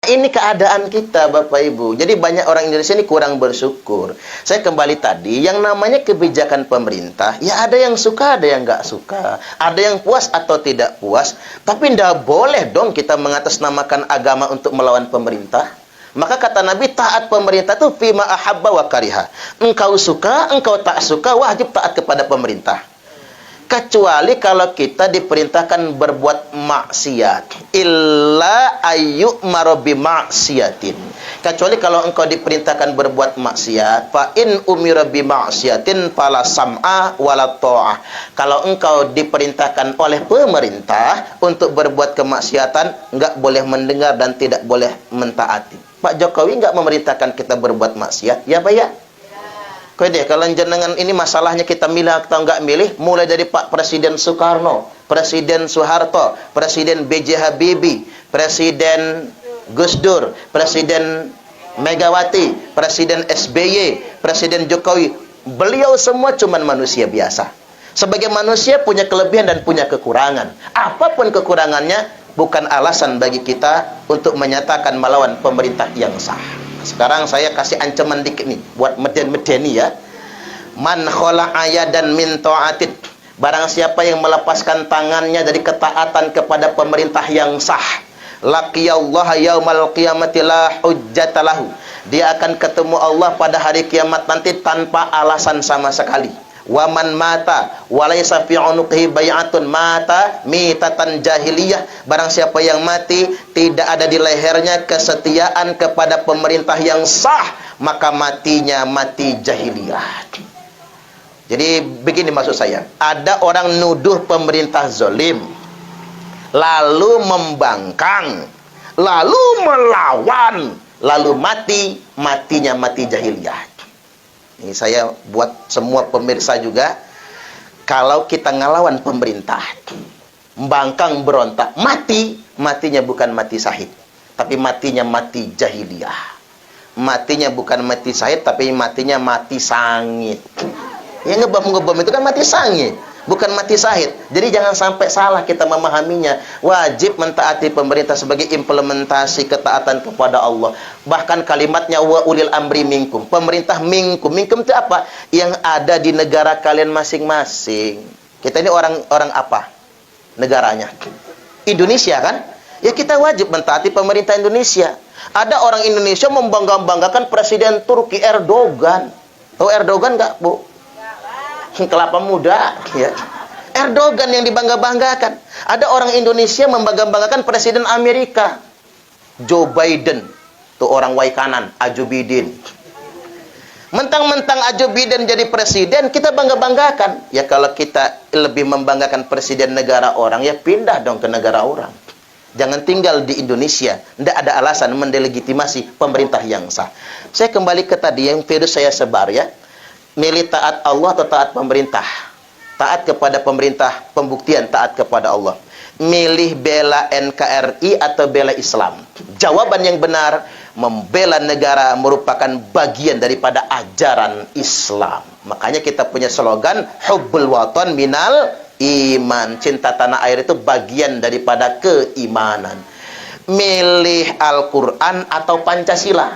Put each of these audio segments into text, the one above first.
Ini keadaan kita, Bapak Ibu. Jadi banyak orang Indonesia ini kurang bersyukur. Saya kembali tadi, yang namanya kebijakan pemerintah, ya ada yang suka, ada yang nggak suka. Ada yang puas atau tidak puas. Tapi tidak boleh dong kita mengatasnamakan agama untuk melawan pemerintah. Maka kata Nabi, taat pemerintah itu fima ahabba wa kariha. Engkau suka, engkau tak suka, wajib taat kepada pemerintah. Kecuali kalau kita diperintahkan berbuat maksiat. Illa ayyu'maru bimaksiatin. Kecuali kalau engkau diperintahkan berbuat maksiat. Fa in umira bimaksiatin fala sam'a wala ta'ah. Kalau engkau diperintahkan oleh pemerintah untuk berbuat kemaksiatan, enggak boleh mendengar dan tidak boleh mentaati. Pak Jokowi enggak memerintahkan kita berbuat maksiat, ya Pak ya? Deh, kalau jenengan ini masalahnya kita milih atau enggak milih, mulai dari Pak Presiden Soekarno, Presiden Soeharto, Presiden B.J. Habibie, Presiden Gus Dur, Presiden Megawati, Presiden SBY, Presiden Jokowi, beliau semua cuman manusia biasa. Sebagai manusia punya kelebihan dan punya kekurangan. Apapun kekurangannya bukan alasan bagi kita untuk menyatakan melawan pemerintah yang sah. Sekarang saya kasih ancaman dikit nih buat meden-medeni ya. Man khola ayadan min ta'atin. Barang siapa yang melepaskan tangannya dari ketaatan kepada pemerintah yang sah, laqiyallaha yaumal qiyamati la hujjatalahu. Dia akan ketemu Allah pada hari kiamat nanti tanpa alasan sama sekali. Wa man mata walaysa fi unuqihi bai'atun mata mitatan jahiliyah. Barang siapa yang mati tidak ada di lehernya kesetiaan kepada pemerintah yang sah, maka matinya mati jahiliyah. Jadi begini maksud saya, ada orang nuduh pemerintah zalim, lalu membangkang, lalu melawan, lalu matinya mati jahiliyah. Ini saya buat semua pemirsa juga, kalau kita ngelawan pemerintah, membangkang berontak, matinya bukan mati syahid, tapi matinya mati jahiliyah. Matinya bukan mati syahid, tapi matinya mati sangit. Ya ngebom itu kan mati sangit, bukan mati syahid. Jadi jangan sampai salah kita memahaminya. Wajib mentaati pemerintah sebagai implementasi ketaatan kepada Allah. Bahkan kalimatnya wa ulil amri minkum. Pemerintah minkum. Minkum itu apa? Yang ada di negara kalian masing-masing. Kita ini orang apa? Negaranya. Indonesia kan? Ya kita wajib mentaati pemerintah Indonesia. Ada orang Indonesia membangga-banggakan Presiden Turki Erdogan. Tahu Erdogan enggak, Bu? Kelapa muda, ya. Erdogan yang dibangga-banggakan. Ada orang Indonesia membangga-banggakan Presiden Amerika, Joe Biden, tuh orang wai kanan, Ajo Biden. Mentang-mentang Ajo Biden jadi presiden, kita bangga-banggakan. Ya kalau kita lebih membanggakan presiden negara orang, ya pindah dong ke negara orang. Jangan tinggal di Indonesia. Tidak ada alasan mendelegitimasi pemerintah yang sah. Saya kembali ke tadi yang virus saya sebar ya. Milih taat Allah atau taat pemerintah? Taat kepada pemerintah, pembuktian taat kepada Allah. Milih bela NKRI atau bela Islam? Jawaban yang benar, membela negara merupakan bagian daripada ajaran Islam. Makanya kita punya slogan, hubbul watan minal iman. Cinta tanah air itu bagian daripada keimanan. Milih Al-Quran atau Pancasila?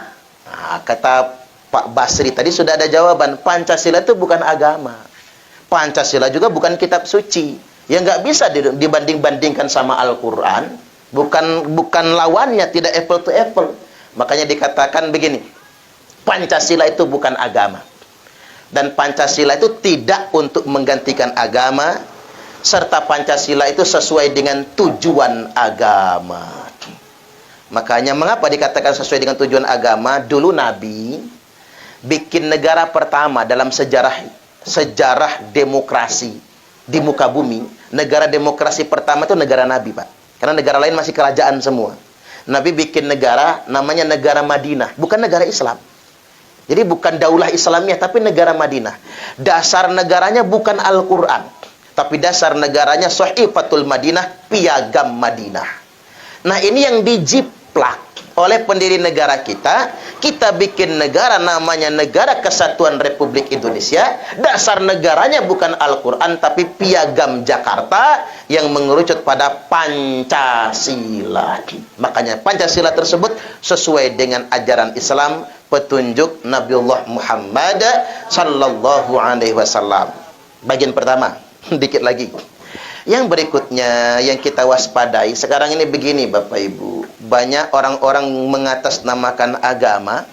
Nah, kata Pak Basri tadi sudah ada jawaban. Pancasila itu bukan agama. Pancasila juga bukan kitab suci. Ya nggak bisa dibanding-bandingkan sama Al-Quran. Bukan lawannya, tidak apple to apple. Makanya dikatakan begini, Pancasila itu bukan agama. Dan Pancasila itu tidak untuk menggantikan agama, serta Pancasila itu sesuai dengan tujuan agama. Makanya mengapa dikatakan sesuai dengan tujuan agama? Dulu Nabi bikin negara pertama dalam sejarah demokrasi di muka bumi. Negara demokrasi pertama itu negara Nabi, Pak. Karena negara lain masih kerajaan semua. Nabi bikin negara namanya negara Madinah, bukan negara Islam. Jadi bukan daulah Islamiyah, tapi negara Madinah. Dasar negaranya bukan Al-Quran, tapi dasar negaranya Sahifatul Madinah, piagam Madinah. Nah ini yang dijiplak oleh pendiri negara kita. Kita bikin negara namanya Negara Kesatuan Republik Indonesia. Dasar negaranya bukan Al-Quran, tapi Piagam Jakarta yang mengerucut pada Pancasila. Makanya Pancasila tersebut sesuai dengan ajaran Islam, petunjuk Nabiullah Muhammad sallallahu alaihi wasallam. Bagian pertama, dikit lagi. Yang berikutnya yang kita waspadai sekarang ini begini Bapak Ibu. Banyak orang-orang mengatasnamakan agama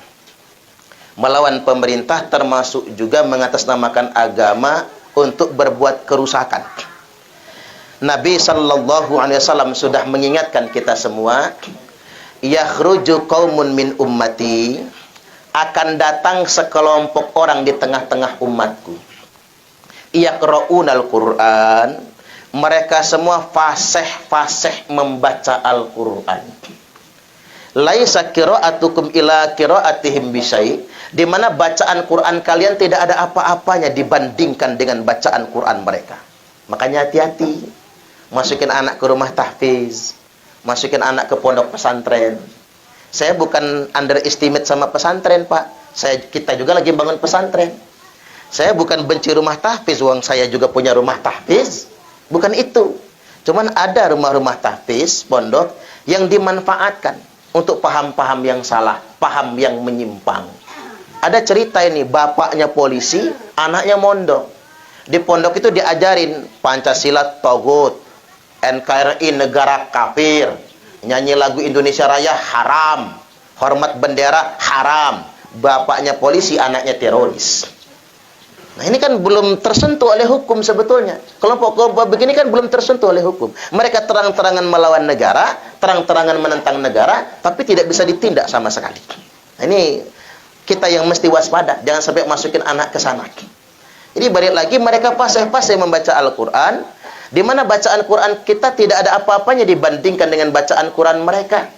melawan pemerintah, termasuk juga mengatasnamakan agama untuk berbuat kerusakan. Nabi sallallahu alaihi wasallam sudah mengingatkan kita semua, yakhruju qaumun min ummati, akan datang sekelompok orang di tengah-tengah umatku. Yaqra'unal Qur'an, mereka semua fasih membaca Al-Quran. Laisa qira'atukum ila qira'atihim bisyai, di mana bacaan Quran kalian tidak ada apa-apanya dibandingkan dengan bacaan Quran mereka. Makanya hati-hati, masukin anak ke rumah tahfiz, masukin anak ke pondok pesantren. Saya bukan underestimate sama pesantren, Pak. Kita juga lagi bangun pesantren. Saya bukan benci rumah tahfiz, uang saya juga punya rumah tahfiz. Bukan itu. Cuman ada rumah-rumah tahfiz, pondok, yang dimanfaatkan untuk paham-paham yang salah, paham yang menyimpang. Ada cerita ini, bapaknya polisi, anaknya mondok. Di pondok itu diajarin Pancasila togut, NKRI negara kafir, nyanyi lagu Indonesia Raya haram, hormat bendera haram. Bapaknya polisi, anaknya teroris. Nah, ini kan belum tersentuh oleh hukum sebetulnya. Kelompok-kelompok begini kan belum tersentuh oleh hukum. Mereka terang-terangan melawan negara, terang-terangan menentang negara, tapi tidak bisa ditindak sama sekali. Nah, ini kita yang mesti waspada, jangan sampai masukin anak ke sana. Jadi balik lagi, mereka fasih-fasih membaca Al-Quran, di mana bacaan Quran kita tidak ada apa-apanya dibandingkan dengan bacaan Quran mereka.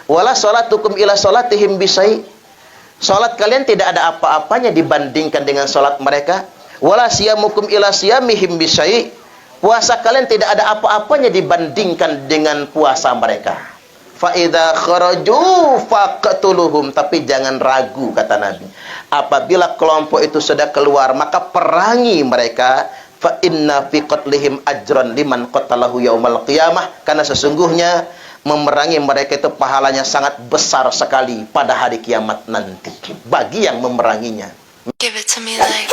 Wala sholatukum ila sholatihim bisyai, salat kalian tidak ada apa-apanya dibandingkan dengan salat mereka. Wala siyamukum ila siyamihim bisyai, puasa kalian tidak ada apa-apanya dibandingkan dengan puasa mereka. Fa idza kharaju faqtuluhum, tapi jangan ragu kata Nabi, apabila kelompok itu sudah keluar maka perangi mereka. Fa inna fi qatlihim ajran liman qatalahu yaumal qiyamah, karena sesungguhnya memerangi mereka itu pahalanya sangat besar sekali pada hari kiamat nanti bagi yang memeranginya. Give it to me like